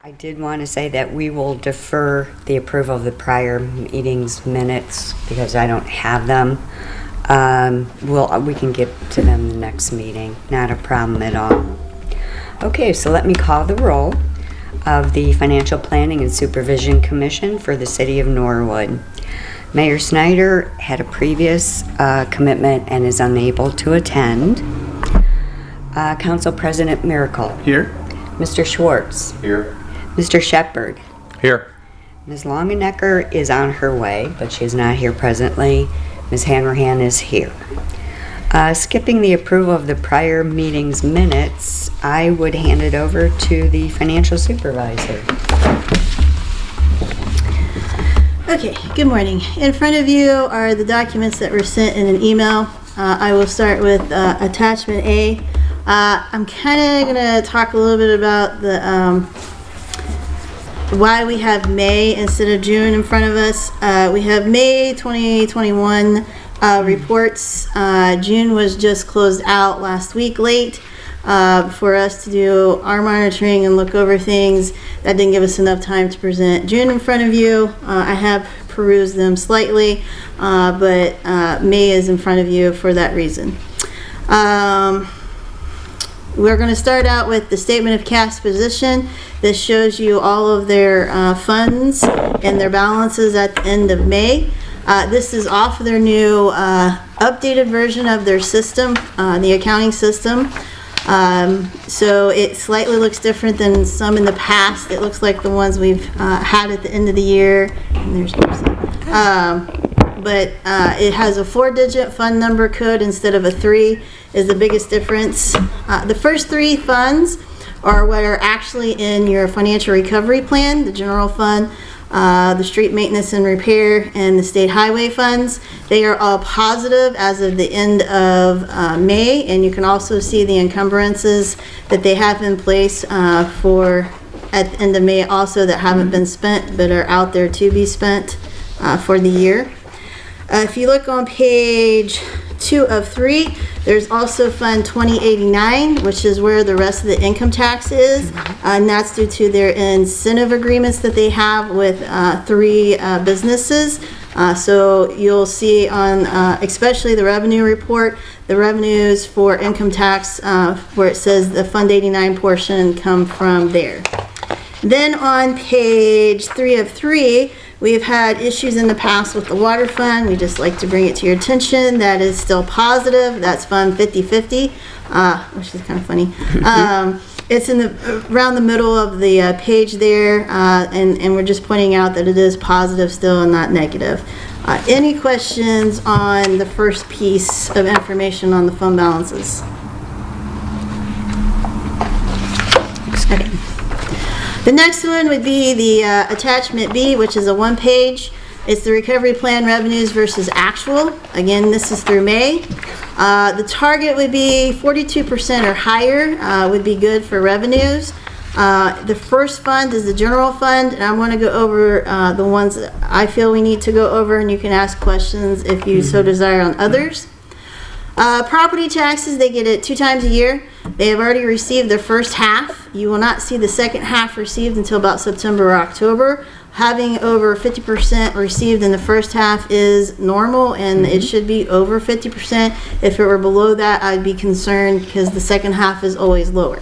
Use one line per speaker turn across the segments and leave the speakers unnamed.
I did want to say that we will defer the approval of the prior meetings minutes because I don't have them. We can get to them the next meeting. Not a problem at all. Okay, so let me call the roll of the Financial Planning and Supervision Commission for the City of Norwood. Mayor Snyder had a previous commitment and is unable to attend. Council President Miracle.
Here.
Mr. Schwartz.
Here.
Mr. Shepard.
Here.
Ms. Longenecker is on her way, but she is not here presently. Ms. Hanrahan is here. Skipping the approval of the prior meeting's minutes, I would hand it over to the financial supervisor.
Okay, good morning. In front of you are the documents that were sent in an email. I will start with attachment A. I'm kind of going to talk a little bit about the why we have May instead of June in front of us. We have May 2021 reports. June was just closed out last week late for us to do our monitoring and look over things. That didn't give us enough time to present June in front of you. I have perused them slightly, but May is in front of you for that reason. We're going to start out with the statement of cash position. This shows you all of their funds and their balances at the end of May. This is off their new updated version of their system, the accounting system. So it slightly looks different than some in the past. It looks like the ones we've had at the end of the year. And there's but it has a 4-digit fund number code instead of a 3 is the biggest difference. The first 3 funds are what are actually in your financial recovery plan, the general fund, the street maintenance and repair, and the state highway funds. They are all positive as of the end of May, and you can also see the encumbrances that they have in place for at the end of May also that haven't been spent but are out there to be spent for the year. If you look on page 2 of 3, there's also Fund 2089, which is where the rest of the income tax is, and that's due to their incentive agreements that they have with 3 businesses. So you'll see on, especially the revenue report, the revenues for income tax, where it says the Fund 89 portion come from there. Then on page 3 of 3, we've had issues in the past with the water fund. We just like to bring it to your attention. That is still positive. That's Fund 5050, which is kind of funny. It's in the around the middle of the page there, and we're just pointing out that it is positive still and not negative. Any questions on the first piece of information on the fund balances? Okay. The next one would be the attachment B, which is a 1-page. It's the recovery plan revenues versus actual. Again, this is through May. The target would be 42% or higher would be good for revenues. The first fund is the general fund, and I want to go over the ones that I feel we need to go over, and you can ask questions if you so desire on others. Property taxes, they get it 2 times a year. They have already received their first half. You will not see the second half received until about September or October. Having over 50% received in the first half is normal, and it should be over 50%. If it were below that, I'd be concerned because the second half is always lower.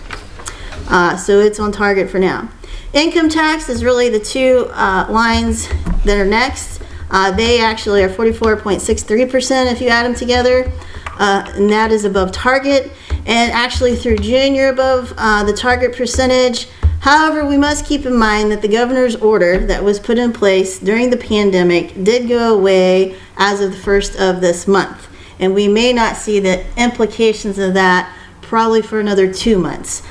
So it's on target for now. Income tax is really the 2 lines that are next. They actually are 44.63% if you add them together. And that is above target, and actually through June you're above the target percentage. However, we must keep in mind that the governor's order that was put in place during the pandemic did go away as of the 1st of this month, and we may not see the implications of that probably for another 2 months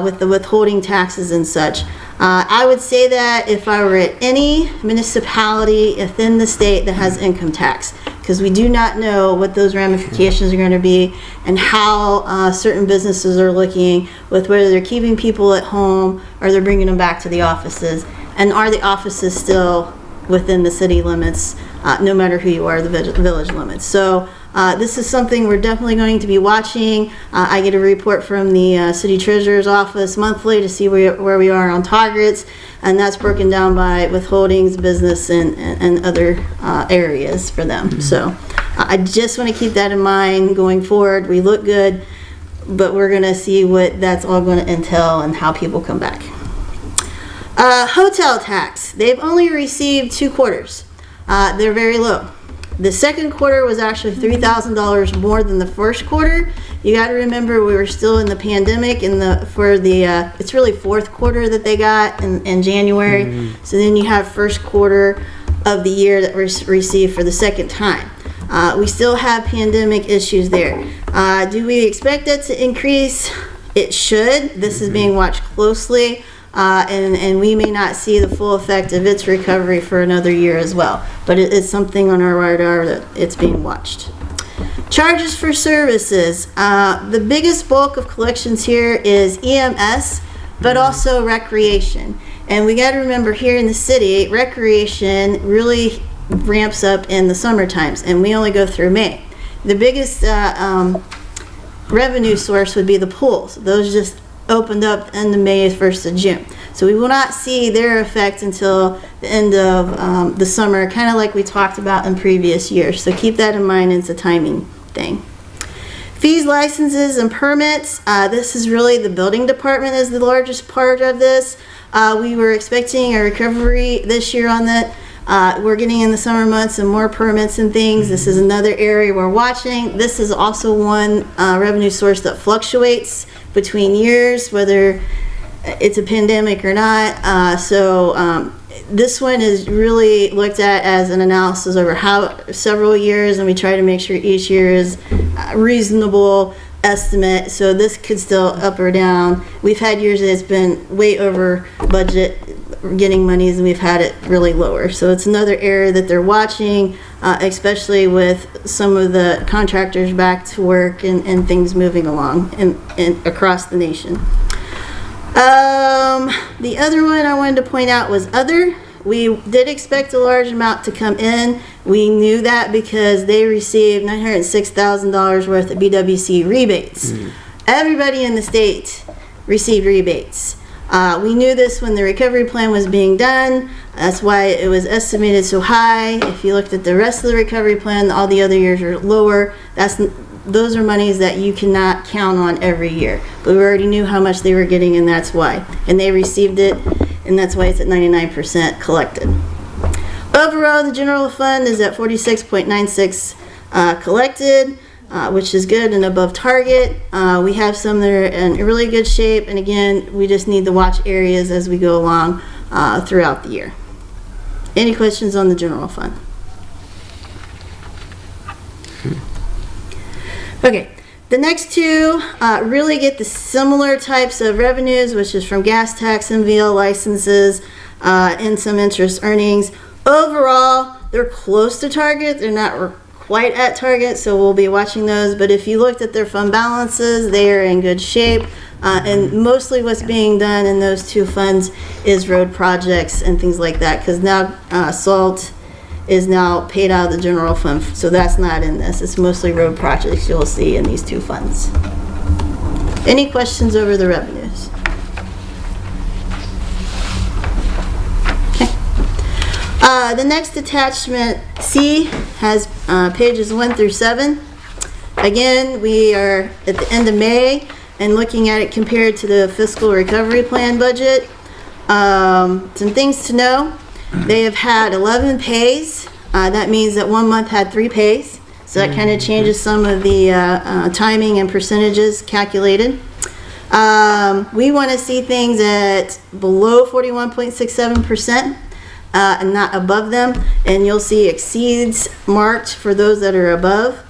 with the withholding taxes and such. I would say that if I were at any municipality within the state that has income tax, because we do not know what those ramifications are going to be and how certain businesses are looking with whether they're keeping people at home or they're bringing them back to the offices, and are the offices still within the city limits no matter who you are, the village limits. So this is something we're definitely going to be watching. I get a report from the city treasurer's office monthly to see where we are on targets, and that's broken down by withholdings, business, and other areas for them. So I just want to keep that in mind going forward. We look good, but we're going to see what that's all going to entail and how people come back. Hotel tax. They've only received 2 quarters. They're very low. The second quarter was actually $3,000 more than the first quarter. You got to remember we were still in the pandemic it's really fourth quarter that they got in January. Mm-hmm. So then you have first quarter of the year that was received for the second time. We still have pandemic issues there. Do we expect it to increase? It should. This is being watched closely. And we may not see the full effect of its recovery for another year as well. But it's something on our radar that it's being watched. Charges for services. The biggest bulk of collections here is EMS, but also recreation. And we got to remember here in the city, recreation really ramps up in the summer times, and we only go through May. The biggest revenue source would be the pools. Those just opened up end of May, 1st of June. So we will not see their effect until the end of the summer, kind of like we talked about in previous years. So keep that in mind, it's a timing thing. Fees, licenses, and permits. This is really the building department is the largest part of this. We were expecting a recovery this year on that. We're getting in the summer months and more permits and things. This is another area we're watching. This is also one revenue source that fluctuates between years, whether it's a pandemic or not. So this one is really looked at as an analysis over several years, and we try to make sure each year is a reasonable estimate. So this could still up or down. We've had years that it's been way over budget getting monies, and we've had it really lower. So it's another area that they're watching, especially with some of the contractors back to work and things moving along and across the nation. The other one I wanted to point out was other. We did expect a large amount to come in. We knew that because they received $906,000 worth of BWC rebates. Everybody in the state received rebates. We knew this when the recovery plan was being done. That's why it was estimated so high. If you looked at the rest of the recovery plan, all the other years are lower. Those are monies that you cannot count on every year. But we already knew how much they were getting, and that's why. And they received it, and that's why it's at 99% collected. Overall, the general fund is at 46.96 collected, which is good and above target. We have some that are in really good shape, and again, we just need to watch areas as we go along throughout the year. Any questions on the general fund? Okay, the next two really get the similar types of revenues, which is from gas tax, MVL licenses, and some interest earnings. Overall, they're close to target. They're not quite at target, so we'll be watching those. But if you looked at their fund balances, they are in good shape. And mostly what's being done in those two funds is road projects and things like that, because now SALT is now paid out of the general fund, so that's not in this. It's mostly road projects you'll see in these two funds. Any questions over the revenues? Okay. The next attachment, C, has pages 1 through 7. Again, we are at the end of May and looking at it compared to the fiscal recovery plan budget. Some things to know. They have had 11 pays. That means that 1 month had 3 pays. So that kind of changes some of the timing and percentages calculated. We want to see things at below 41.67% and not above them. And you'll see exceeds marked for those that are above.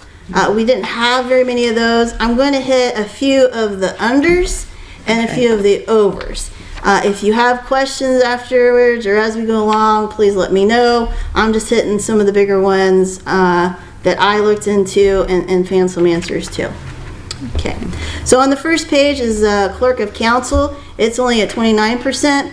We didn't have very many of those. I'm going to hit a few of the unders and a few of the overs. If you have questions afterwards or as we go along, please let me know. I'm just hitting some of the bigger ones that I looked into and found some answers to. Okay, so on the first page is Clerk of Council. It's only at 29%.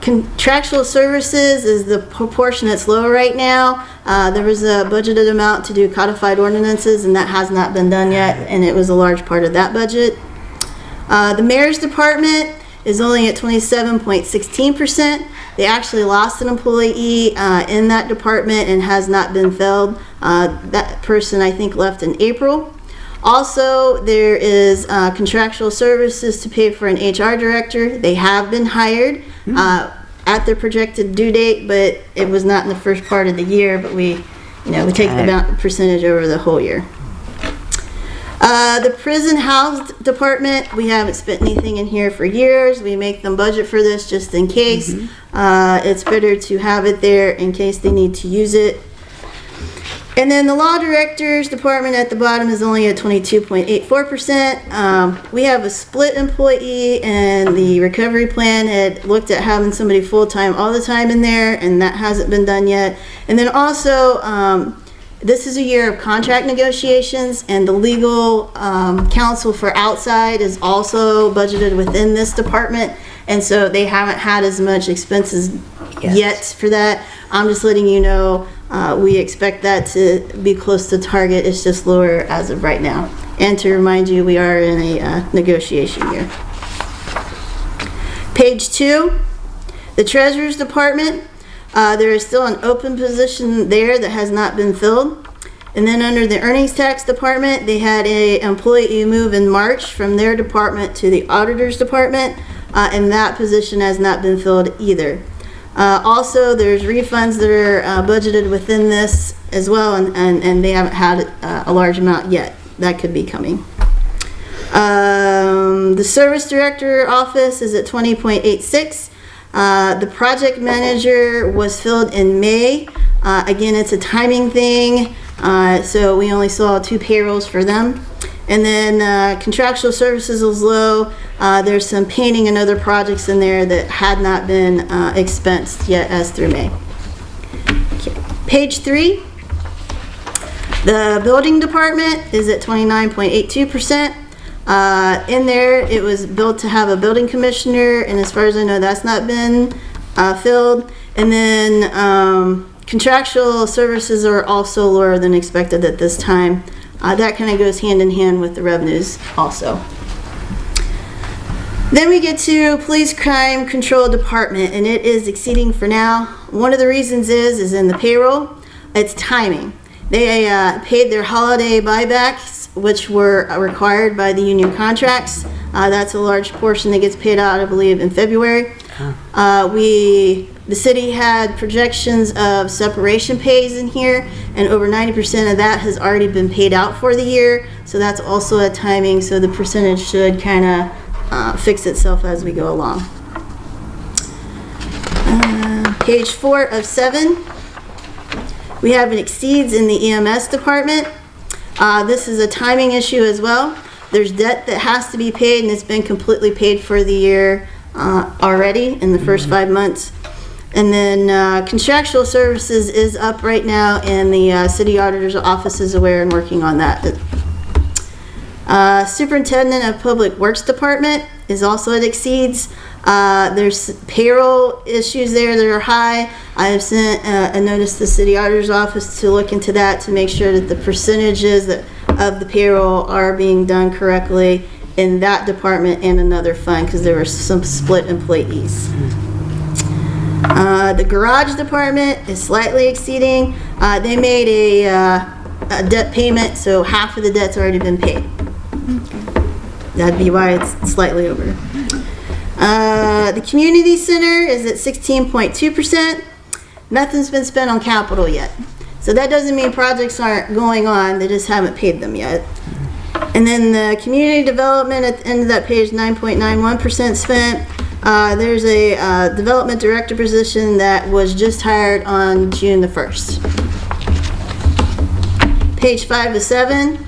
Contractual services is the proportion that's low right now. There was a budgeted amount to do codified ordinances, and that has not been done yet, and it was a large part of that budget. The mayor's department is only at 27.16%. They actually lost an employee in that department and has not been filled. That person, I think, left in April. Also, there is contractual services to pay for an HR director. They have been hired at their projected due date, but it was not in the first part of the year, but we take the percentage over the whole year. The prison house department, we haven't spent anything in here for years. We make them budget for this just in case. It's better to have it there in case they need to use it. And then the law director's department at the bottom is only at 22.84%. We have a split employee, and the recovery plan had looked at having somebody full-time all the time in there, and that hasn't been done yet. And then also, this is a year of contract negotiations, and the legal counsel for outside is also budgeted within this department, and so they haven't had as much expenses yet for that. I'm just letting you know we expect that to be close to target. It's just lower as of right now. And to remind you, we are in a negotiation year. Page 2, the treasurer's department. There is still an open position there that has not been filled. And then under the earnings tax department, they had an employee move in March from their department to the auditor's department, and that position has not been filled either. Also, there's refunds that are budgeted within this as well, and they haven't had a large amount yet. That could be coming. The service director office is at 20.86. The project manager was filled in May. Again, it's a timing thing, so we only saw 2 payrolls for them. And then contractual services was low. There's some painting and other projects in there that had not been expensed yet as through May. Okay. Page 3, the building department is at 29.82%. In there, it was built to have a building commissioner, and as far as I know, that's not been filled. And then contractual services are also lower than expected at this time. That kind of goes hand in hand with the revenues also. Then we get to police crime control department, and it is exceeding for now. One of the reasons is in the payroll. It's timing. They paid their holiday buybacks, which were required by the union contracts. That's a large portion that gets paid out, I believe, in February. The city had projections of separation pays in here, and over 90% of that has already been paid out for the year, so that's also a timing, so the percentage should kind of fix itself as we go along. Page 4 of 7, we have an exceeds in the EMS department. This is a timing issue as well. There's debt that has to be paid, and it's been completely paid for the year already in the first 5 months. And then contractual services is up right now, and the city auditor's office is aware and working on that. Superintendent of Public Works Department is also at exceeds. There's payroll issues there that are high. I have sent a notice to the city auditor's office to look into that to make sure that the percentages of the payroll are being done correctly in that department and another fund, because there were some split employees. The garage department is slightly exceeding. They made a debt payment, so half of the debt's already been paid. That'd be why it's slightly over. The community center is at 16.2%. Nothing's been spent on capital yet. So that doesn't mean projects aren't going on, they just haven't paid them yet. And then the community development at the end of that page, 9.91% spent. There's a development director position that was just hired on June the 1st. Page 5 to 7.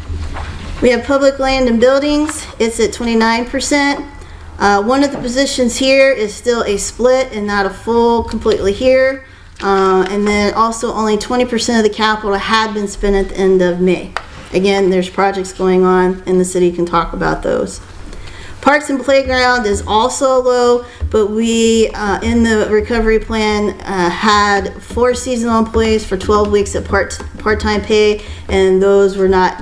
We have public land and buildings. It's at 29%. One of the positions here is still a split and not a full completely here. And then also only 20% of the capital had been spent at the end of May. Again, there's projects going on and the city can talk about those. Parks and Playground is also low, but we, in the recovery plan, had 4 seasonal employees for 12 weeks at part-time pay, and those were not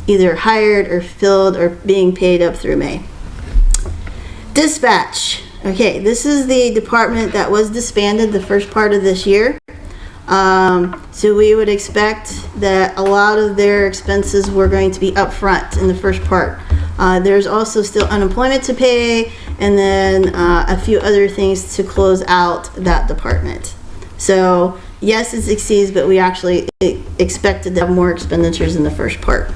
either hired or filled or being paid up through May. Dispatch. Okay, this is the department that was disbanded the first part of this year. So we would expect that a lot of their expenses were going to be upfront in the first part. There's also still unemployment to pay, and then a few other things to close out that department. So yes, it exceeds, but we actually expected to have more expenditures in the first part.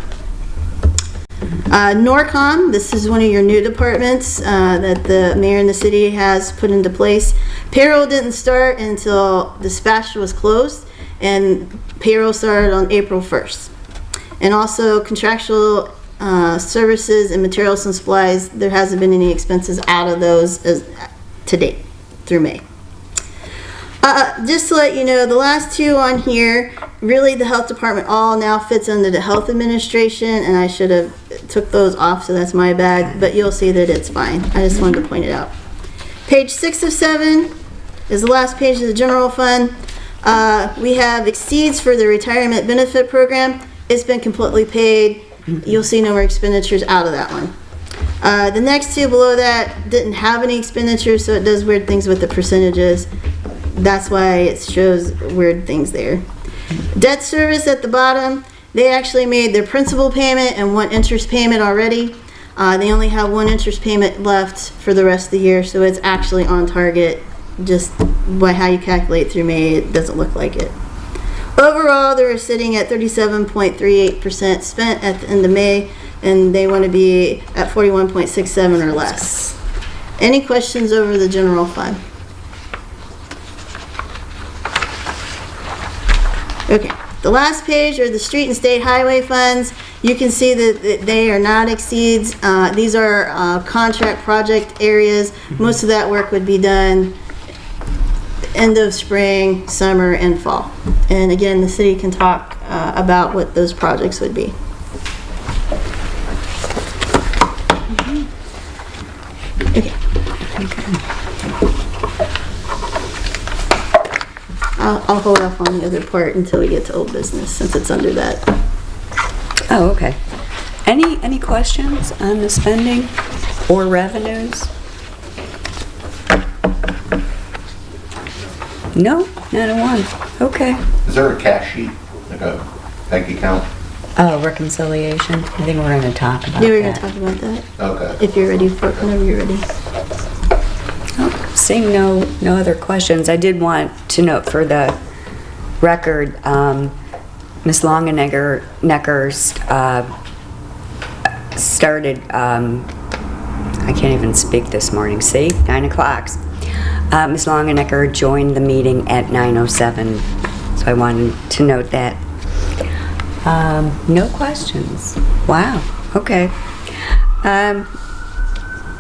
NORCOM, this is one of your new departments that the mayor and the city has put into place. Payroll didn't start until dispatch was closed, and payroll started on April 1st. And also contractual services and materials and supplies, there hasn't been any expenses out of those to date through May. Just to let you know, the last two on here, really the health department all now fits under the health administration, and I should have took those off, so that's my bad, but you'll see that it's fine. I just wanted to point it out. Page 6 of 7 is the last page of the general fund. We have exceeds for the retirement benefit program. It's been completely paid. You'll see no more expenditures out of that one. The next two below that didn't have any expenditures, so it does weird things with the percentages. That's why it shows weird things there. Debt service at the bottom, they actually made their principal payment and 1 interest payment already. They only have 1 interest payment left for the rest of the year, so it's actually on target. Just by how you calculate through May, it doesn't look like it. Overall, they're sitting at 37.38% spent at the end of May, and they want to be at 41.67 or less. Any questions over the general fund? Okay, the last page are the street and state highway funds. You can see that they are not exceeds. These are contract project areas. Most of that work would be done end of spring, summer, and fall. And again, the city can talk about what those projects would be. Okay. I'll hold off on the other part until we get to old business, since it's under that.
Oh, okay. Any questions on the spending or revenues? No, not a one. Okay.
Is there a cash sheet, like a bank account?
Oh, reconciliation. I think we're going to talk about that.
Yeah, we're going to talk about that.
Okay.
If you're ready for it, whenever you're ready.
Seeing no other questions, I did want to note for the record, Ms. Longenecker's started, I can't even speak this morning, see? 9 o'clock. Ms. Longenecker joined the meeting at 9:07, so I wanted to note that. No questions. Wow, okay.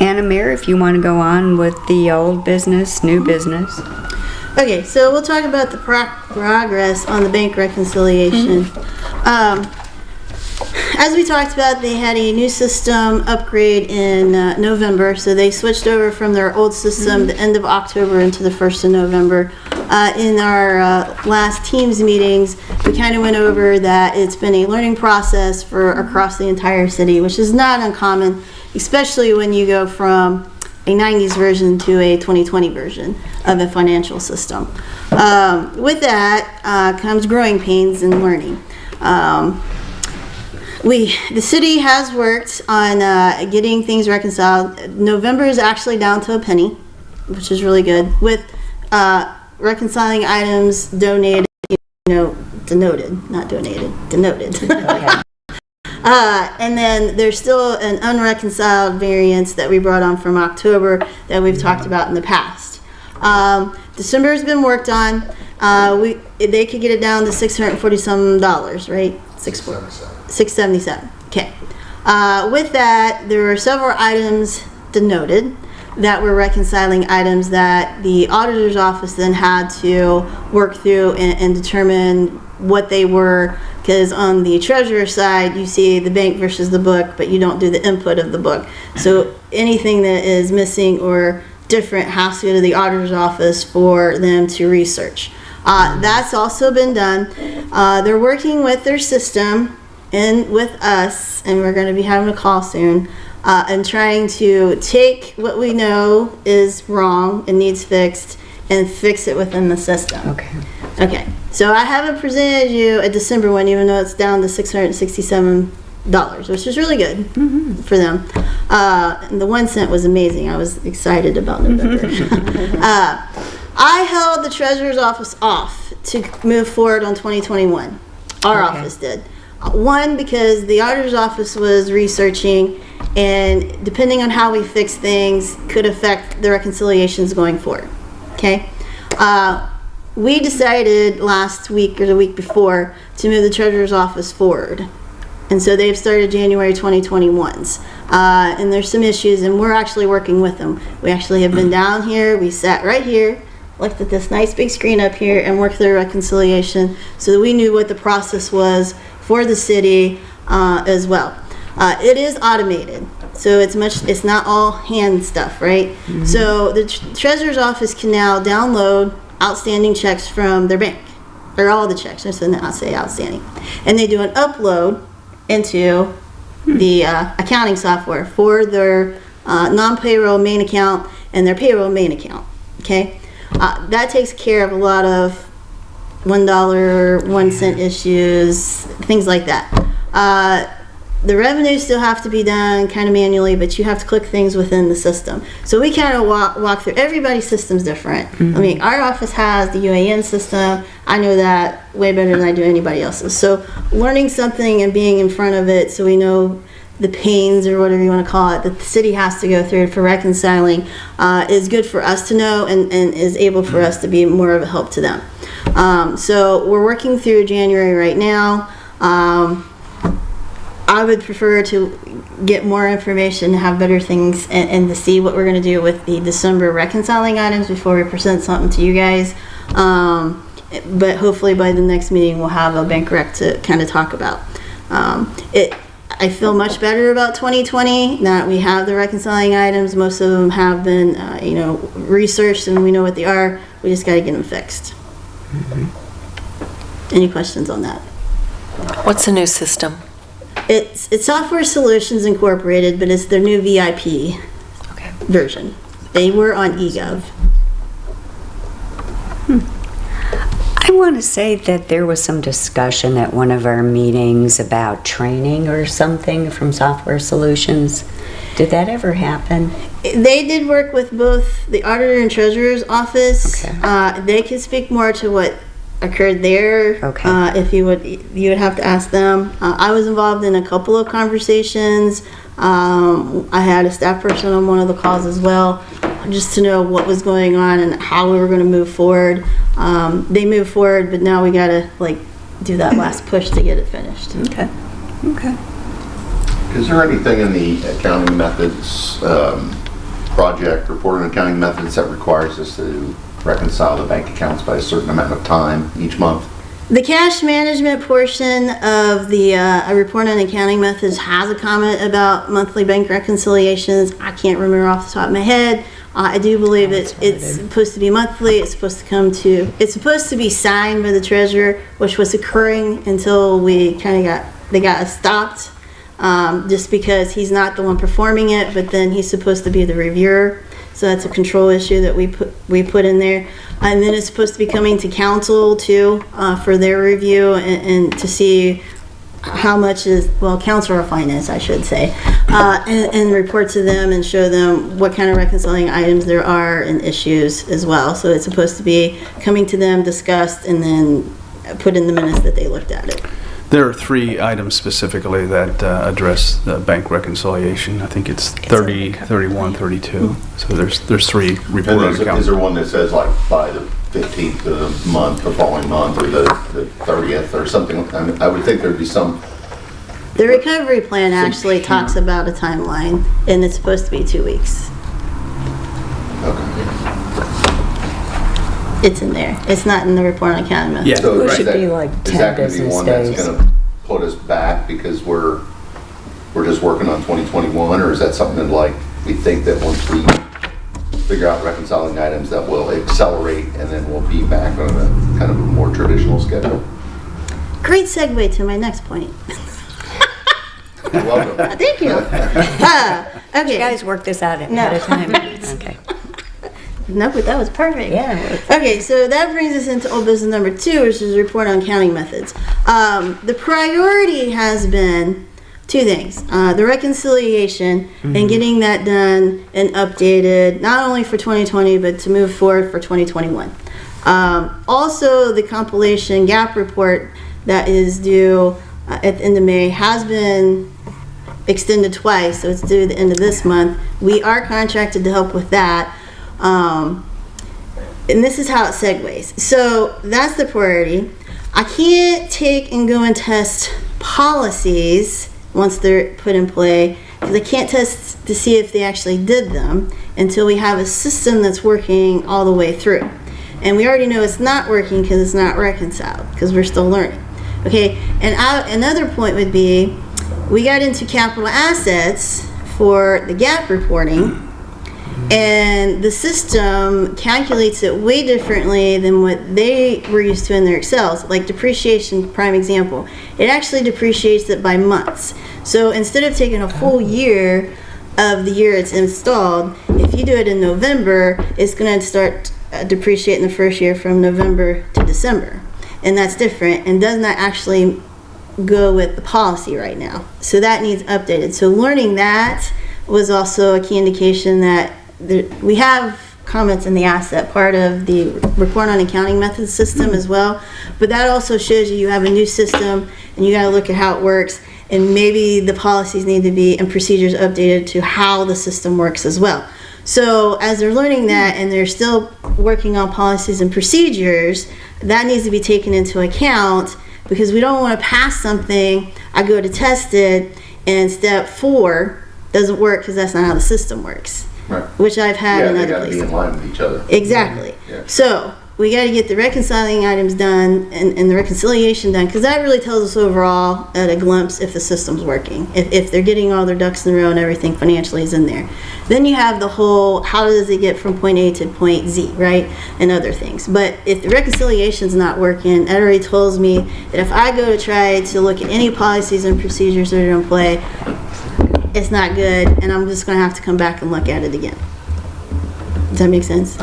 Anna Mayor, if you want to go on with the old business, new business.
Okay, so we'll talk about the progress on the bank reconciliation. As we talked about, they had a new system upgrade in November, so they switched over from their old system the end of October into the 1st of November. In our last Teams meetings, we kind of went over that it's been a learning process for across the entire city, which is not uncommon, especially when you go from a 90s version to a 2020 version of a financial system. With that comes growing pains and learning. The city has worked on getting things reconciled. November is actually down to a penny, which is really good, with reconciling items donated, denoted, not donated, denoted.
Okay.
And then there's still an unreconciled variance that we brought on from October that we've talked about in the past. December has been worked on. They could get it down to $640-some, right? $677. Okay. With that, there were several items denoted that were reconciling items that the auditor's office then had to work through and determine what they were because on the treasurer side, you see the bank versus the book, but you don't do the input of the book. So anything that is missing or different has to go to the auditor's office for them to research. That's also been done. They're working with their system and with us, and we're going to be having a call soon, and trying to take what we know is wrong and needs fixed and fix it within the system. Okay. So I haven't presented you a December one, even though it's down to $667, which is really good for them. And the 1 cent was amazing. I was excited about November. I held the treasurer's office off to move forward on 2021. Our office did. One, because the auditor's office was researching, and depending on how we fix things could affect the reconciliations going forward. Okay? We decided last week or the week before to move the treasurer's office forward. And so they've started January 2021's. And there's some issues, and we're actually working with them. We actually have been down here. We sat right here, looked at this nice big screen up here, and worked through reconciliation so that we knew what the process was for the city as well. It is automated, so it's not all hand stuff, right? So the treasurer's office can now download outstanding checks from their bank, or all the checks. I should not say outstanding, and they do an upload into the accounting software for their non-payroll main account and their payroll main account. Okay, that takes care of a lot of $1, 1 cent issues, things like that. The revenues still have to be done kind of manually, but you have to click things within the system. So we kind of walk through. Everybody's system's different. I mean, our office has the UAN system. I know that way better than I do anybody else's. So learning something and being in front of it so we know the pains, or whatever you want to call it, that the city has to go through for reconciling is good for us to know, and is able for us to be more of a help to them. So we're working through January right now. I would prefer to get more information, have better things, and to see what we're going to do with the December reconciling items before we present something to you guys. But hopefully by the next meeting we'll have a bank rec to kind of talk about. I feel much better about 2020 now that we have the reconciling items. Most of them have been researched, and we know what they are. We just got to get them fixed. Any questions on that?
What's the new system?
It's Software Solutions Incorporated, but it's their new VIP version. They were on eGov.
I want to say that there was some discussion at one of our meetings about training or something from Software Solutions. Did that ever happen?
They did work with both the auditor and treasurer's office. They can speak more to what occurred there. If you would have to ask them. I was involved in a couple of conversations. I had a staff person on one of the calls as well, just to know what was going on and how we were going to move forward. They moved forward, but now we got to do that last push to get it finished.
Okay.
Is there anything in the accounting methods project, reporting accounting methods, that requires us to reconcile the bank accounts by a certain amount of time each month?
The cash management portion of the report on accounting methods has a comment about monthly bank reconciliations. I can't remember off the top of my head. I do believe it's supposed to be monthly. It's supposed to be signed by the treasurer, which was occurring until we kind of got us stopped, just because he's not the one performing it, but then he's supposed to be the reviewer. So that's a control issue that we put in there. And then it's supposed to be coming to council too, for their review and to see how much is, council or finance, I should say, and report to them and show them what kind of reconciling items there are and issues as well. So it's supposed to be coming to them, discussed, and then put in the minutes that they looked at it.
There are 3 items specifically that address the bank reconciliation. I think it's 30, 31, 32. So there's 3 reported accounts.
Is there one that says by the 15th of the month, the following month, or the 30th or something? I mean, I would think there'd be some.
The recovery plan actually talks about a timeline, and it's supposed to be 2 weeks.
Okay.
It's in there. It's not in the report on accounting methods.
Yeah.
So
It
is
should
that-
be like
is
10
that gonna be
business
one
days.
that's gonna put us back because we're just working on 2021, or is that something that like, we think that once we figure out reconciling items that will accelerate and then we'll be back on a kind of a more traditional schedule?
Great segue to my next point.
You're welcome.
Thank you. Okay.
You guys work this out
No.
ahead of time? Okay.
No, but that was perfect.
Yeah. it works.
Okay, so that brings us into old business number 2, which is report on counting methods. The priority has been two things: the reconciliation and getting that done and updated, not only for 2020 but to move forward for 2021. Also, the compilation gap report that is due at the end of May has been extended twice, so it's due the end of this month. We are contracted to help with that. And this is how it segues. So that's the priority. I can't take and go and test policies once they're put in play, because I can't test to see if they actually did them until we have a system that's working all the way through. And we already know it's not working because it's not reconciled, because we're still learning. Okay, and another point would be, we got into capital assets for the gap reporting, and the system calculates it way differently than what they were used to in their Excels. Like depreciation, prime example, it actually depreciates it by months. So instead of taking a full year of the year it's installed, if you do it in November, it's going to start depreciating the first year from November to December. And that's different and does not actually go with the policy right now. So that needs updated. So learning that was also a key indication that we have comments in the asset part of the report on accounting methods system as well, but that also shows you have a new system and you got to look at how it works, and maybe the policies need to be and procedures updated to how the system works as well. So as they're learning that and they're still working on policies and procedures, that needs to be taken into account, because we don't want to pass something, I go to test it, and step 4 doesn't work because that's not how the system works.
Right.
Which I've had in
Yeah, they
other
gotta be
places.
in line with each other.
Exactly.
Yeah.
So we got to get the reconciling items done and the reconciliation done, because that really tells us overall at a glimpse if the system's working, if they're getting all their ducks in a row and everything financially is in there. Then you have the whole, how does it get from point A to point Z, right, and other things. But if the reconciliation's not working, that already tells me that if I go to try to look at any policies and procedures that are in play, it's not good, and I'm just going to have to come back and look at it again. Does that make sense?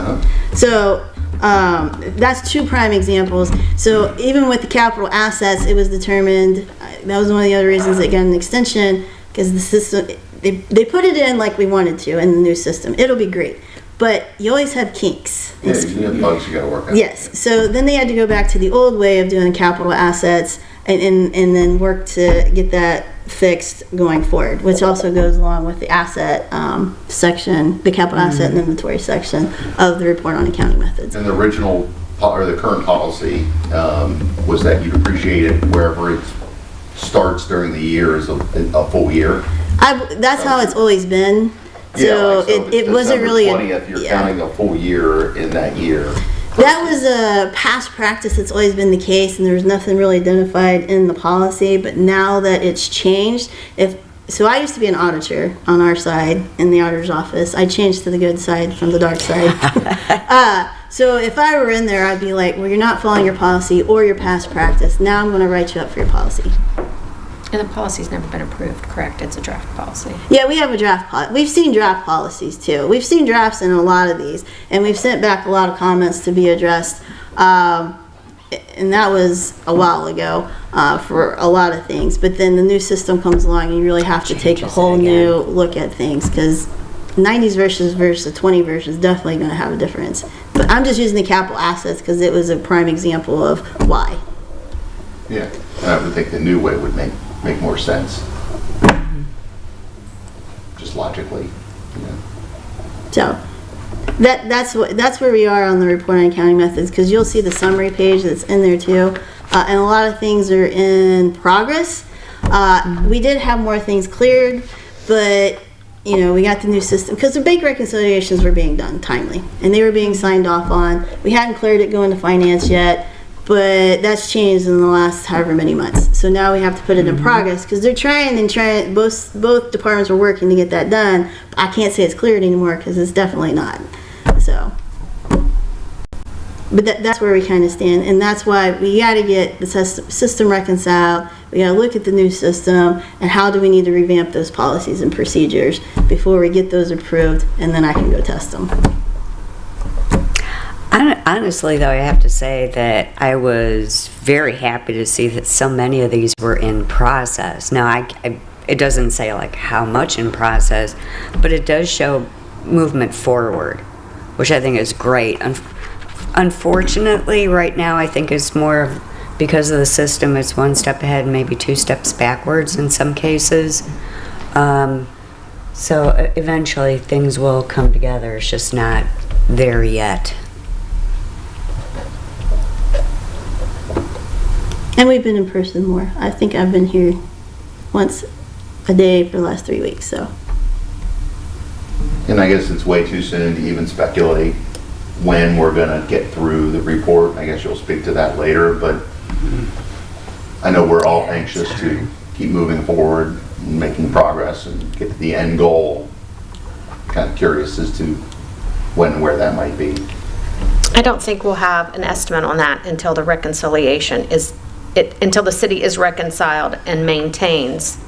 So that's 2 prime examples. So even with the capital assets, it was determined, that was one of the other reasons it got an extension, because the system, they put it in like we wanted to in the new system. It'll be great, but you always have kinks.
Yeah, you have bugs you gotta work out.
Yes, so then they had to go back to the old way of doing capital assets and then work to get that fixed going forward, which also goes along with the asset section, the capital asset and inventory section of the report on accounting methods.
And the original, or the current policy, was that you depreciate it wherever it starts during the year is a full year.
That's how it's always been. So it wasn't really
December 20th, you're counting a full year in that year.
That was a past practice. It's always been the case, and there was nothing really identified in the policy. But now that it's changed, so I used to be an auditor on our side in the auditor's office. I changed to the good side from the dark side. So if I were in there, I'd be like, well, you're not following your policy or your past practice. Now I'm going to write you up for your policy.
And the policy's never been approved, correct? It's a draft policy.
Yeah, we have a draft policy. We've seen draft policies too. We've seen drafts in a lot of these, and we've sent back a lot of comments to be addressed. And that was a while ago for a lot of things. But then the new system comes along, and you really have to take a whole new look at things, because 90s versus the 20 version is definitely going to have a difference. But I'm just using the capital assets because it was a prime example of why.
Yeah, and I would think the new way would make more sense. Just logically, you know.
So that's where we are on the report on accounting methods, because you'll see the summary page that's in there too, and a lot of things are in progress. We did have more things cleared, but we got the new system, because the bank reconciliations were being done timely, and they were being signed off on. We hadn't cleared it going to finance yet, but that's changed in the last however many months. So now we have to put it in progress, because they're trying, both departments are working to get that done. But I can't say it's cleared anymore, because it's definitely not. So, but that's where we kind of stand, and that's why we got to get the system reconciled. We got to look at the new system, and how do we need to revamp those policies and procedures before we get those approved, and then I can go test them.
Honestly, though, I have to say that I was very happy to see that so many of these were in process. Now, it doesn't say like how much in process, but it does show movement forward, which I think is great. Unfortunately, right now, I think it's more of, because of the system, it's one step ahead, maybe two steps backwards in some cases. So eventually things will come together. It's just not there yet.
And we've been in person more. I think I've been here once a day for the last 3 weeks, so.
And I guess it's way too soon to even speculate when we're gonna get through the report. I guess you'll speak to that later, but I know we're all anxious to keep moving forward and making progress and get to the end goal. Kind of curious as to when and where that might be.
I don't think we'll have an estimate on that until the reconciliation until the city is reconciled and maintains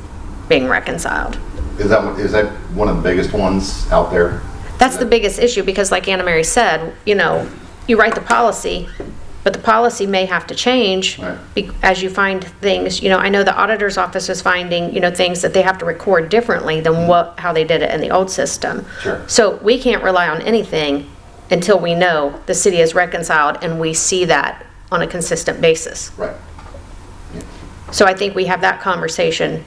being reconciled.
Is that one of the biggest ones out there?
That's the biggest issue, because like Anna Mary said, you write the policy, but the policy may have to change.
Right.
As you find things. I know the auditor's office is finding, things that they have to record differently than how they did it in the old system.
Sure.
So we can't rely on anything until we know the city is reconciled and we see that on a consistent basis.
Right.
So I think we have that conversation.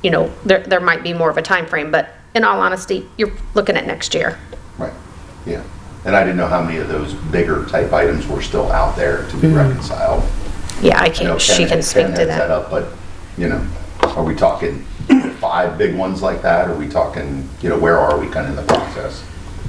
There might be more of a time frame, but in all honesty, you're looking at next year.
Right, yeah. And I didn't know how many of those bigger type items were still out there to be reconciled.
Yeah,
I know
she can speak to
Ken had
that.
set up, but, are we talking 5 big ones like that? Are we talking, where are we kind of in the process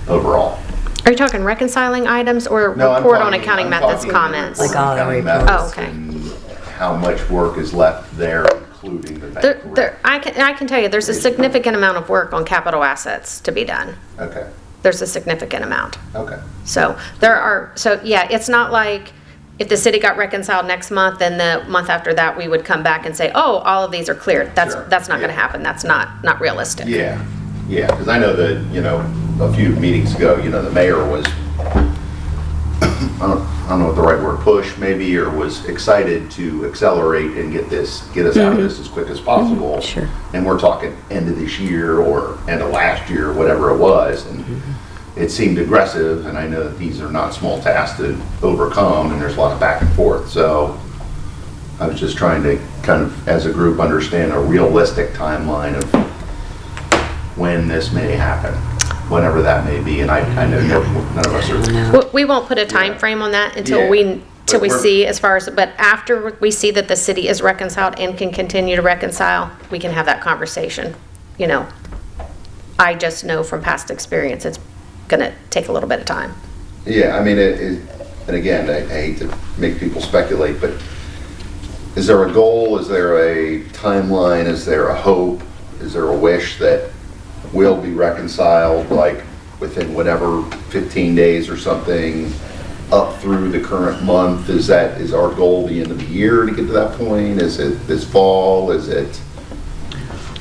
overall?
Are you talking reconciling items or
No,
report on accounting methods comments?
Like all the
accounting
reports.
methods
Oh, okay.
and how much work is left there, including the bank.
I can tell you, there's a significant amount of work on capital assets to be done.
Okay,
There's a significant amount.
okay.
So it's not like if the city got reconciled next month, then the month after that, we would come back and say, oh, all of these are cleared. That's
Sure.
not going to
Yeah.
happen. That's not realistic.
Yeah, because I know that, a few meetings ago, the mayor was, I don't know what the right word, push maybe, or was excited to accelerate and get us out of this as quick as possible.
Sure.
And we're talking end of this year or end of last year, whatever it was. And it seemed aggressive, and I know that these are not small tasks to overcome, and there's a lot of back and forth. So I was just trying to kind of, as a group, understand a realistic timeline of when this may happen, whenever that may be. And I know none of us are.
We won't put a time frame on that until
Yeah.
we
But we're-
see but after we see that the city is reconciled and can continue to reconcile, we can have that conversation. I just know from past experience, it's gonna take a little bit of time.
Yeah, I mean, and again, I hate to make people speculate, but is there a goal? Is there a timeline? Is there a hope? Is there a wish that we'll be reconciled, like, within whatever 15 days or something, up through the current month? Is our goal the end of the year to get to that point? Is it this fall? Is it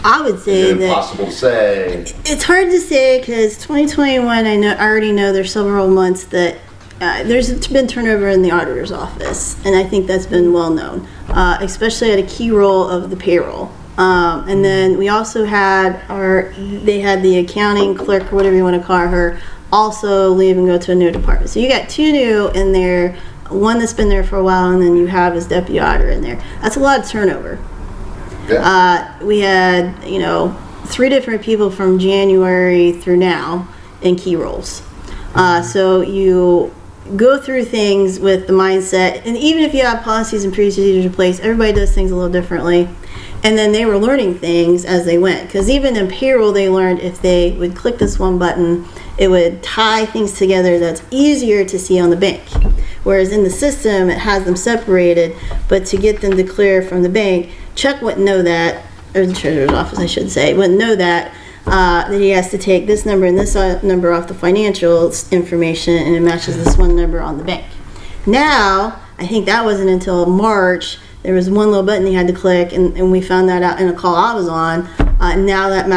I would say that
impossible to say?
it's hard to say, because 2021, I already know there's several months that there's been turnover in the auditor's office, and I think that's been well known, especially at a key role of the payroll. And then we also had they had the accounting clerk, or whatever you want to call her, also leave and go to a new department. So you got 2 new in there, one that's been there for a while, and then you have his deputy auditor in there. That's a lot of turnover.
Yeah.
We had, 3 different people from January through now in key roles. So go through things with the mindset, and even if you have policies and procedures in place, everybody does things a little differently. And then they were learning things as they went, because even in payroll, they learned if they would click this one button, it would tie things together that's easier to see on the bank. Whereas in the system, it has them separated, but to get them to clear from the bank, Chuck wouldn't know that, or the treasurer's office, I should say, wouldn't know that he has to take this number and this number off the financial information, and it matches this one number on the bank. Now, I think that wasn't until March, there was one little button he had to click, and we found that out in a call I was on. Now that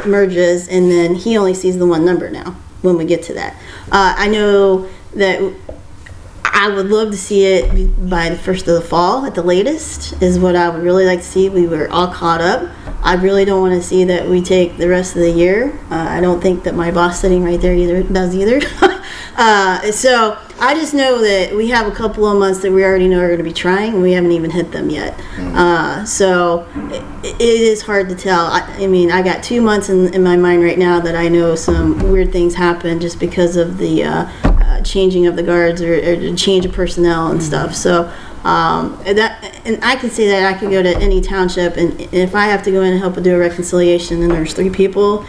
merges, and then he only sees the one number now when we get to that. I know that I would love to see it by the first of the fall at the latest, is what I would really like to see. We were all caught up. I really don't want to see that we take the rest of the year. I don't think that my boss sitting right there does either. So I just know that we have a couple of months that we already know are going to be trying, and we haven't even hit them yet. So it is hard to tell. I mean, I got 2 months in my mind right now that I know some weird things happen just because of the changing of the guards or change of personnel and stuff. So and I can say that I could go to any township, and if I have to go in and help do a reconciliation, and there's 3 people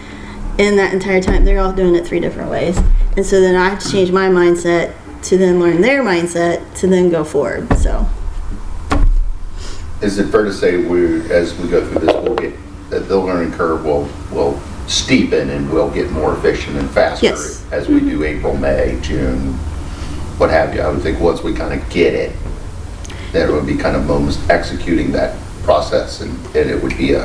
in that entire time, they're all doing it 3 different ways. And so then I have to change my mindset to then learn their mindset to then go forward. So
Is it fair to say as we go through this, the learning curve will steepen and we'll get more efficient and faster
Yes.
as we do April, May, June, what have you? I would think once we kind of get it, then it would be kind of moments executing that process, and it would be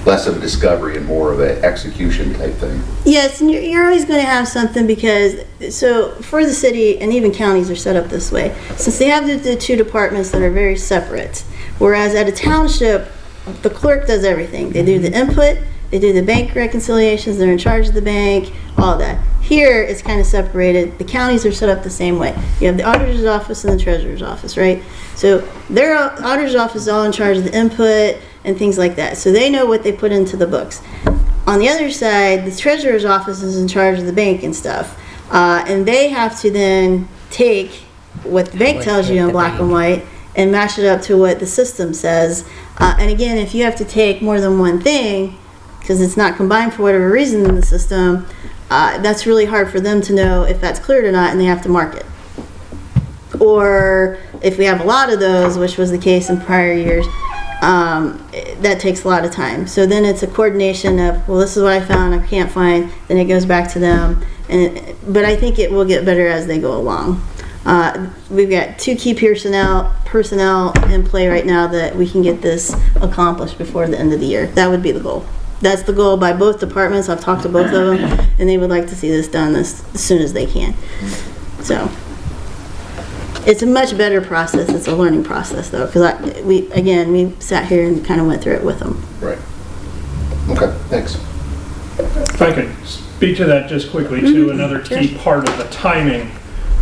less of a discovery and more of an execution type thing.
yes, and you're always going to have something, because so for the city, and even counties are set up this way, since they have the 2 departments that are very separate, whereas at a township, the clerk does everything. They do the input, they do the bank reconciliations, they're in charge of the bank, all that. Here, it's kind of separated. The counties are set up the same way. You have the auditor's office and the treasurer's office, right? So their auditor's office is all in charge of the input and things like that. So they know what they put into the books. On the other side, the treasurer's office is in charge of the bank and stuff. And they have to then take what the bank tells you in black and white and match it up to what the system says. And again, if you have to take more than one thing, because it's not combined for whatever reason in the system, that's really hard for them to know if that's cleared or not, and they have to mark it. Or if we have a lot of those, which was the case in prior years, that takes a lot of time. So then it's a coordination of, well, this is what I found, I can't find, then it goes back to them. But I think it will get better as they go along. We've got 2 key personnel in play right now that we can get this accomplished before the end of the year. That would be the goal. That's the goal by both departments. I've talked to both of them, and they would like to see this done as soon as they can. So it's a much better process. It's a learning process, though, because we sat here and kind of went through it with them.
Right. Okay, thanks.
If I could speak to that just quickly too, another key part of the timing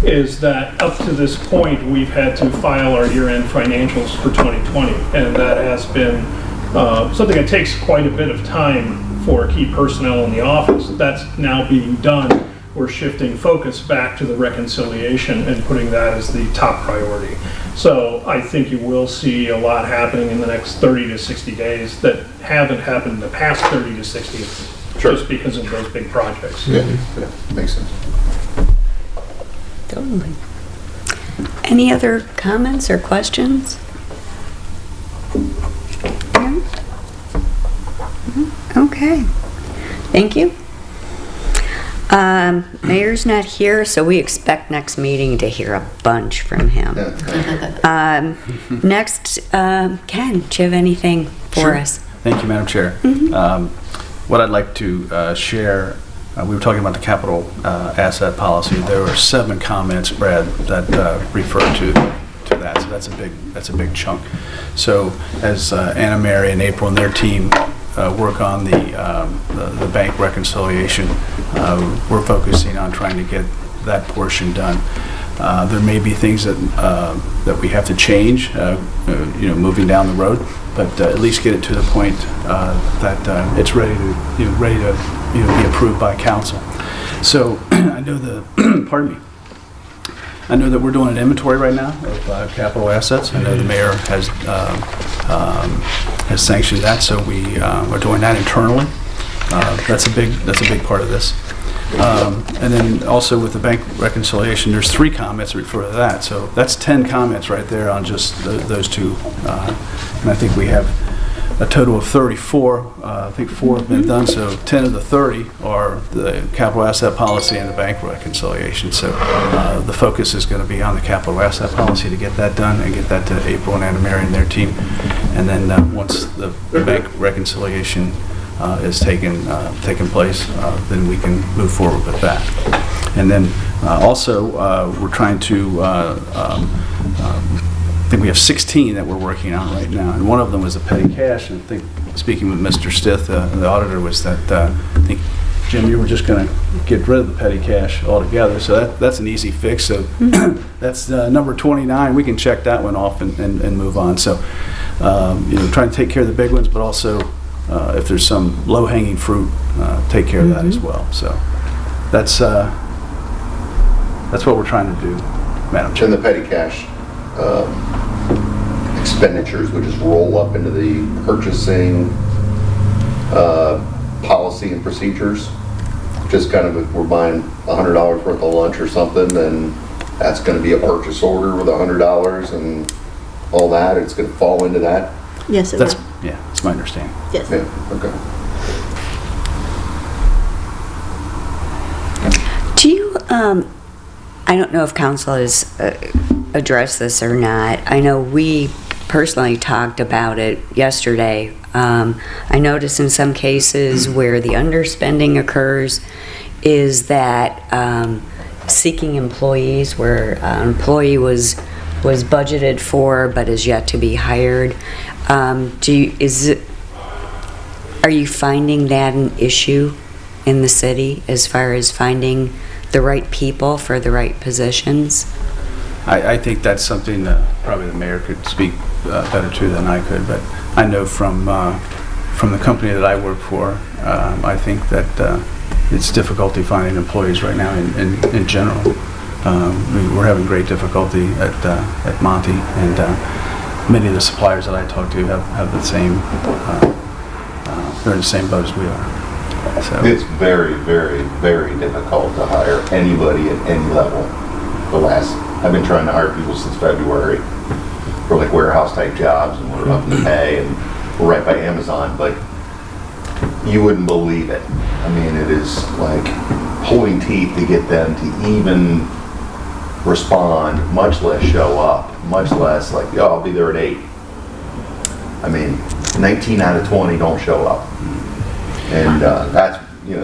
is that up to this point, we've had to file our year-end financials for 2020, and that has been something that takes quite a bit of time for key personnel in the office. That's now being done. We're shifting focus back to the reconciliation and putting that as the top priority. So I think you will see a lot happening in the next 30 to 60 days that haven't happened in the past 30 to 60,
Sure.
just because of those big projects.
Yeah, makes sense.
Totally. Any other comments or questions? No? Okay. Thank you. Mayor's not here, so we expect next meeting to hear a bunch from him. Next, Ken, do you have anything for
Sure.
us?
Thank you, Madam Chair. What I'd like to share, we were talking about the capital asset policy. There were 7 comments, Brad, that refer to that. So that's a big chunk. So as Anna Mary and April and their team work on the bank reconciliation, we're focusing on trying to get that portion done. There may be things that we have to change, moving down the road, but at least get it to the point that it's ready to be approved by council. So I know pardon me. I know that we're doing an inventory right now of capital assets. I know the mayor has sanctioned that, so we are doing that internally. That's a big part of this. And then also with the bank reconciliation, there's 3 comments that refer to that. So that's 10 comments right there on just those 2. And I think we have a total of 34. I think 4 have been done, so 10 of the 30 are the capital asset policy and the bank reconciliation. So the focus is going to be on the capital asset policy to get that done and get that to April and Anna Mary and their team. And then once the bank reconciliation is taken place, then we can move forward with that. And then also we're trying to I think we have 16 that we're working on right now, and one of them was the petty cash. And I think, speaking with Mr. Stith, the auditor, was that I think, Jim, you were just going to get rid of the petty cash altogether, so that's an easy fix. So that's number 29. We can check that one off and move on. So trying to take care of the big ones, but also if there's some low-hanging fruit, take care of that as well. So that's what we're trying to do, Madam Chair.
And the petty cash expenditures would just roll up into the purchasing policy and procedures. Just kind of, if we're buying $100 worth of lunch or something, then that's going to be a purchase order with $100 and all that. It's going to fall into that.
Yes, it
That's
will.
yeah, that's my understanding.
Yes.
Yeah. Okay.
Do you, I don't know if council has addressed this or not. I know we personally talked about it yesterday. I noticed in some cases where the underspending occurs is that seeking employees, where an employee was budgeted for but is yet to be hired. Are you finding that an issue in the city as far as finding the right people for the right positions?
I think that's something that probably the mayor could speak better to than I could, but I know from the company that I work for, I think that it's difficulty finding employees right now in general. We're having great difficulty at Monty, and many of the suppliers that I talk to have the same, they're in the same boat as we are. So
It's very, very, very difficult to hire anybody at any level. I've been trying to hire people since February for like warehouse type jobs, and we're up in the pay, and we're right by Amazon, but you wouldn't believe it. I mean, it is like pulling teeth to get them to even respond, much less show up, much less like, oh, I'll be there at 8. I mean, 19 out of 20 don't show up. And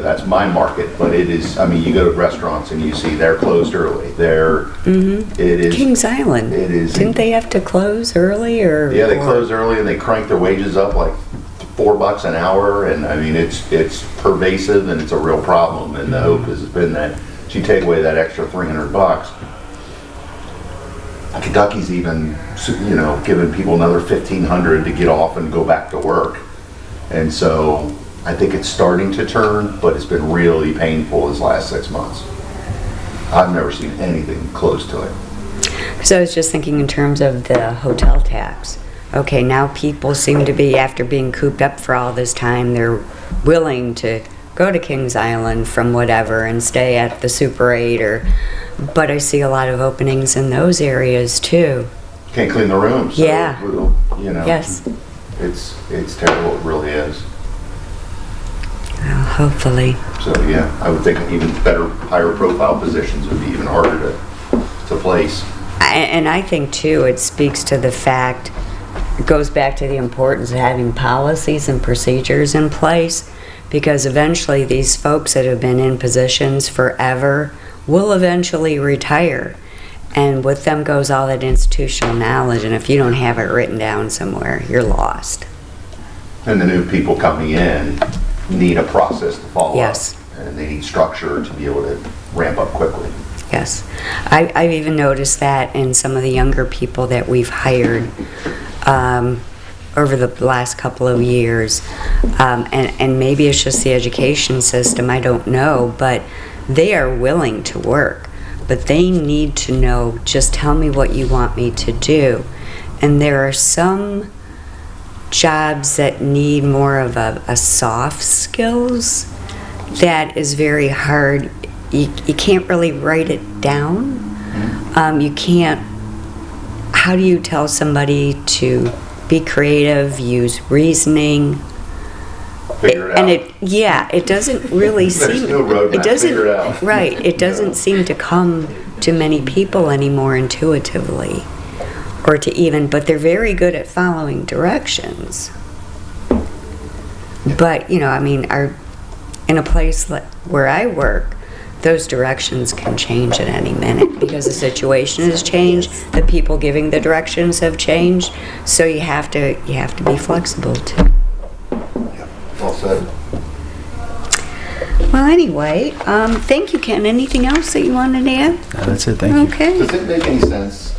that's my market, but it is, I mean, you go to restaurants and you see they're closed early. It is.
Kings Island.
It is.
Didn't they have to close early or?
Yeah, they close early and they crank their wages up like $4 an hour, and I mean, it's pervasive and it's a real problem. And the hope has been that you take away that extra $300. Kentucky's even, giving people another $1,500 to get off and go back to work. And so I think it's starting to turn, but it's been really painful this last 6 months. I've never seen anything close to it.
So I was just thinking in terms of the hotel tax. Okay, now people seem to be, after being cooped up for all this time, they're willing to go to Kings Island from whatever and stay at the Super 8 but I see a lot of openings in those areas too.
Can't clean the rooms. So,
Yeah. Yes.
It's terrible, it really is.
Well, hopefully.
So yeah, I would think even better, higher profile positions would be even harder to place.
And I think too, it speaks to the fact, it goes back to the importance of having policies and procedures in place, because eventually these folks that have been in positions forever will eventually retire. And with them goes all that institutional knowledge, and if you don't have it written down somewhere, you're lost.
And the new people coming in need a process to follow.
Yes.
And they need structure to be able to ramp up quickly.
Yes. I've even noticed that in some of the younger people that we've hired over the last couple of years. And maybe it's just the education system, I don't know, but they are willing to work. but they need to know, just tell me what you want me to do. And there are some jobs that need more of a soft skills that is very hard. You can't really write it down. You can't, how do you tell somebody to be creative, use reasoning?
Figure it
And
out.
it doesn't really
There's
seem,
no roadmap.
it doesn't,
Figure it out.
right, it doesn't seem to come to many people anymore intuitively, or to even, but they're very good at following directions. But, you know, I mean, in a place where I work, those directions can change at any minute because the situation has changed, the people giving the directions have changed, so you have to be flexible too.
Well said.
Well, anyway, thank you, Ken. Anything else that you wanted to add?
That's it, thank you.
Okay.
Does it make any sense,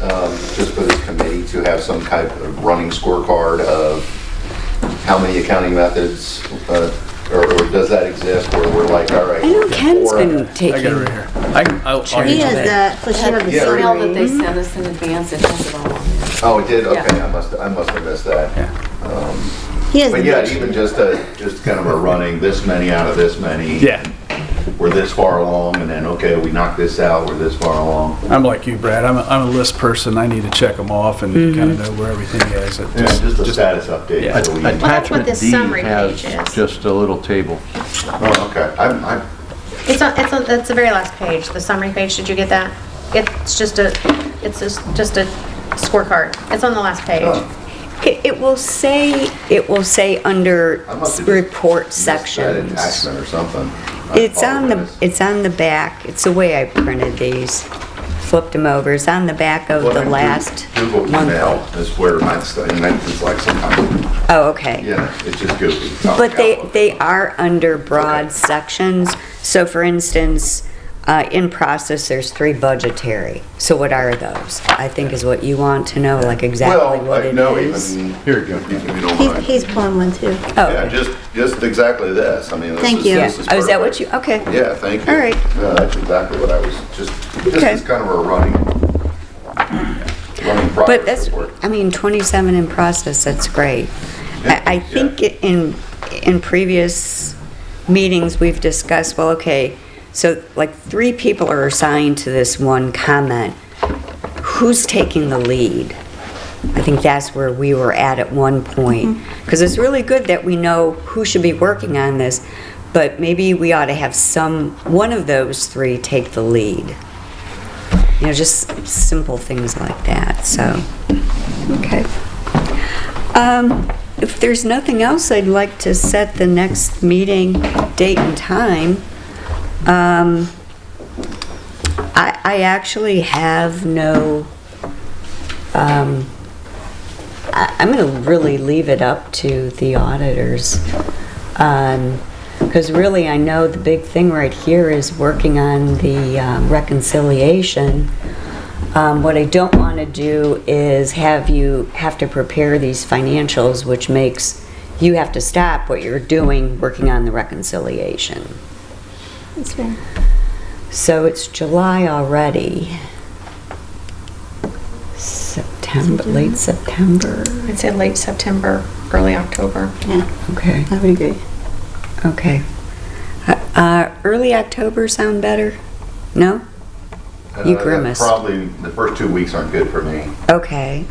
just for this committee, to have some type of running scorecard of how many accounting methods, or does that exist where we're like, all right.
I know Ken's
four-
been
I got it
taking,
right here. I'll
Sure.
He
use
has
it.
that, plus you have the
Yeah.
The email that they
summary.
sent us in advance, it has it all on there.
Oh, it did? Okay,
Yeah.
I must have missed that.
Yeah.
He has
But
the
yeah,
budget.
even just kind of a running, this many out of this many.
Yeah,
We're this far along, and then, okay, we knock this out, we're this far along.
I'm like you, Brad. I'm a list person. I need to check them off and kind of know where everything is. It
Yeah, just a status update.
Yeah.
so we-
Well, that's what this
Attachment D
summary
has
page is.
just a little table.
Oh, okay.
It's the very last page, the summary page. Did you get that? It's just a scorecard. It's on the last page.
Oh.
it will say under
I must have just
report
missed that
sections.
attachment or something. I
It's on
apologize.
the back. It's the way I printed these. Flipped them over. It's on the back of
Well,
the
then
last
Google
month.
email is where mine's studying, and it's like sometimes,
Oh, okay.
yeah, it's just goofy.
But they are under broad
Okay.
sections. So for instance, in process, there's 3 budgetary. So what are those? I think is what you want to know, like exactly what it
no,
is.
even, here you go, if you don't
He's,
mind.
he's pulling one too.
Oh,
Yeah,
okay.
just exactly this, I mean, this
Thank
is,
you.
Yeah.
this is
Oh, is that what
perfect.
you, okay.
Yeah, thank you.
All right.
Yeah, that's exactly what I was, this
Okay.
is kind of a running
But
progress
that's,
report.
I mean, 27 in process, that's great.
Yeah,
I think in previous meetings, we've discussed, well, okay, so like 3 people are assigned to this one comment. Who's taking the lead? I think that's where we were at one point. Because it's really good that we know who should be working on this, but maybe we ought to have one of those 3 take the lead. You know, just simple things like that, so, okay. If there's nothing else, I'd like to set the next meeting date and time. I actually have no, I'm gonna really leave it up to the auditors. Because really, I know the big thing right here is working on the reconciliation. What I don't want to do is have you have to prepare these financials, which makes you have to stop what you're doing working on the reconciliation.
That's fair.
So it's July already. September, late September.
I'd say late September, early October.
Yeah,
Okay.
I would agree.
Okay. Early October sound better? No? You grimace.
Probably, the first 2 weeks aren't good for me.
Okay.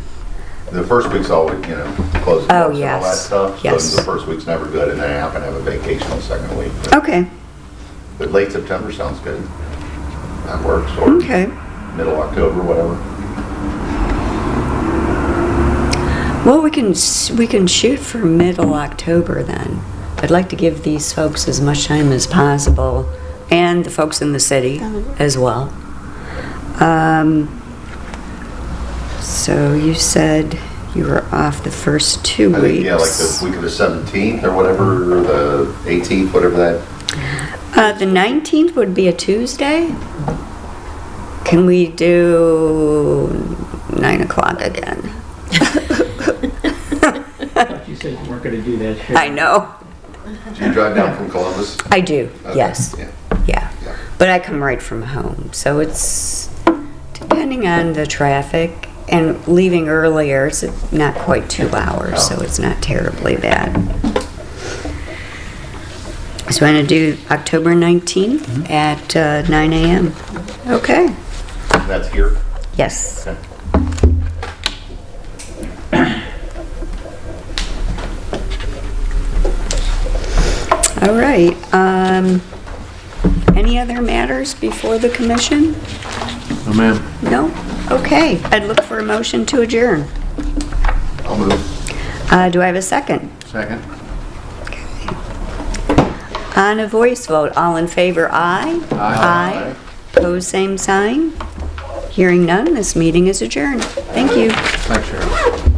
The first week's always, closing
Oh,
books and all that
yes,
stuff.
yes.
So the first week's never good, and then I happen to have a vacation the second week.
Okay.
But late September sounds good. That works, or
Okay.
middle October, whatever.
Well, we can shoot for middle October then. I'd like to give these folks as much time as possible, and the folks in the city as well. So you said you were off the first 2
I
weeks.
think, yeah, like the week of the 17th or whatever, or the 18th, whatever that.
The 19th would be a Tuesday. Can we do 9 o'clock again?
You said you weren't going to do that. Sure.
I know.
Do you drive down from Columbus?
I do,
Okay,
yes.
yeah.
Yeah.
Yeah.
But I come right from home, so it's depending on the traffic and leaving earlier, it's not quite 2 hours, so it's not terribly bad. So I'm going to do October 19th at 9 a.m. Okay.
That's here?
Yes.
Okay.
All right. Any other matters before the commission?
No, ma'am.
No? Okay. I'd look for a motion to adjourn.
I'll move.
Do I have a second?
Second.
On a voice vote, all in favor, aye?
Aye.
Pose same sign. Hearing none, this meeting is adjourned. Thank you.
Thanks, Sharon.